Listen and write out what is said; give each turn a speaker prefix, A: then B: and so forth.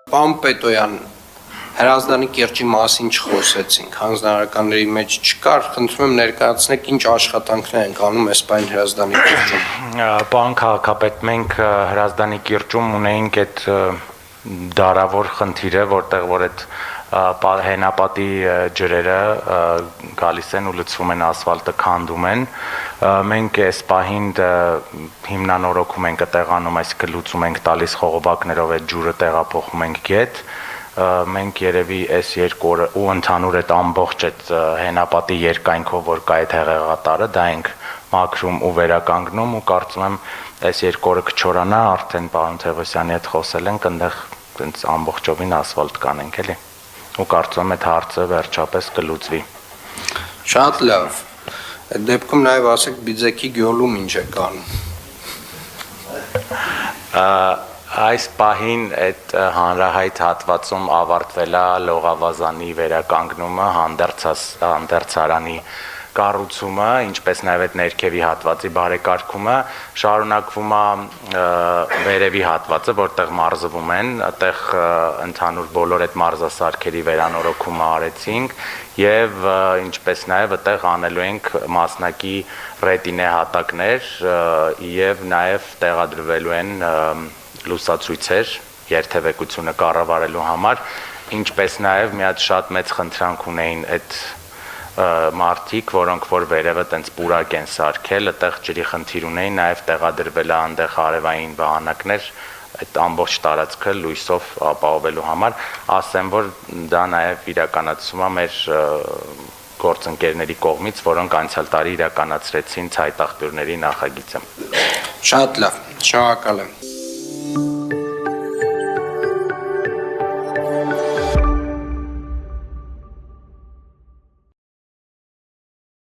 A: Պարոն Պետոյան, Հրազդանի կիրճի մասին չխոսեցինք, հանձնարարականների մեջ չկար, խնդրում եմ ներկայացնեք ինչ աշխատանքներ ենք անում այս պայն Հրազդանի կիրճում։
B: Պարոն քաղաքապետ, մենք Հրազդանի կիրճում ունեինք այդ դարավոր խնդիրը, որտեղ որ այդ հենապատի ջրերը գալիս են ու լցվում են ասֆալտը, քանդում են, մենք այս պահին հիմնանորոգում ենք տեղանում, այսինքն լուծում ենք տալիս խողովակներով այդ ջուրը տեղափոխում ենք գետ, մենք երևի այս 2 օրը ու ընդհանուր այդ ամբողջ այդ հենապատի երկայնքով, որ կա այդ հեղեղատարը, դա ենք մաքրում ու վերականգնում ու կարծում եմ այս 2 օրը կչորանա, արդեն պարոն Թևոսյանի հետ խոսել ենք, այնտեղ ամբողջովին ասֆալտ կանենք, էլի, ու կարծում եմ այդ հարցը վերջապես կլուծվի։
A: Շատ լավ, այդ դեպքում նաև ասեք Բիձեքի գյուղում ինչ է կանում։
B: Այս պահին այդ հանրահայտ հատվածում ավարտվել է լողավազանի վերականգնումը, հանդերձարանի կառուցումը, ինչպես նաև այդ ներքևի հատվածի բարեկարգումը, շարունակվում է վերևի հատվածը, որտեղ մարզվում են, այդտեղ ընդհանուր բոլոր այդ մարզասարքերի վերանորոգումը արեցինք եւ ինչպես նաև այդտեղ անելու ենք մասնակի ռետինե հատակներ եւ նաև տեղադրվելու են լուսացույցեր երթևեկությունը կառավարելու համար, ինչպես նաև մի հատ շատ մեծ խնդրանք ունեին այդ մարդիկ, որոնք որ վերևը տենց պուրակ են սարքել, այդտեղ ջրի խնդիր ունեին, նաև տեղադրվել է այնտեղ արևային վահանակներ, այդ ամբողջ տարածքը լույսով ապահովելու համար, ասեմ, որ դա նաև իրականացվում է մեր գործընկերների կողմից, որոնք անցյալ տարի իրականացրեցին ցայտաղբյուրների նախագիծը։
A: Շատ լավ, շնորհակալ եմ։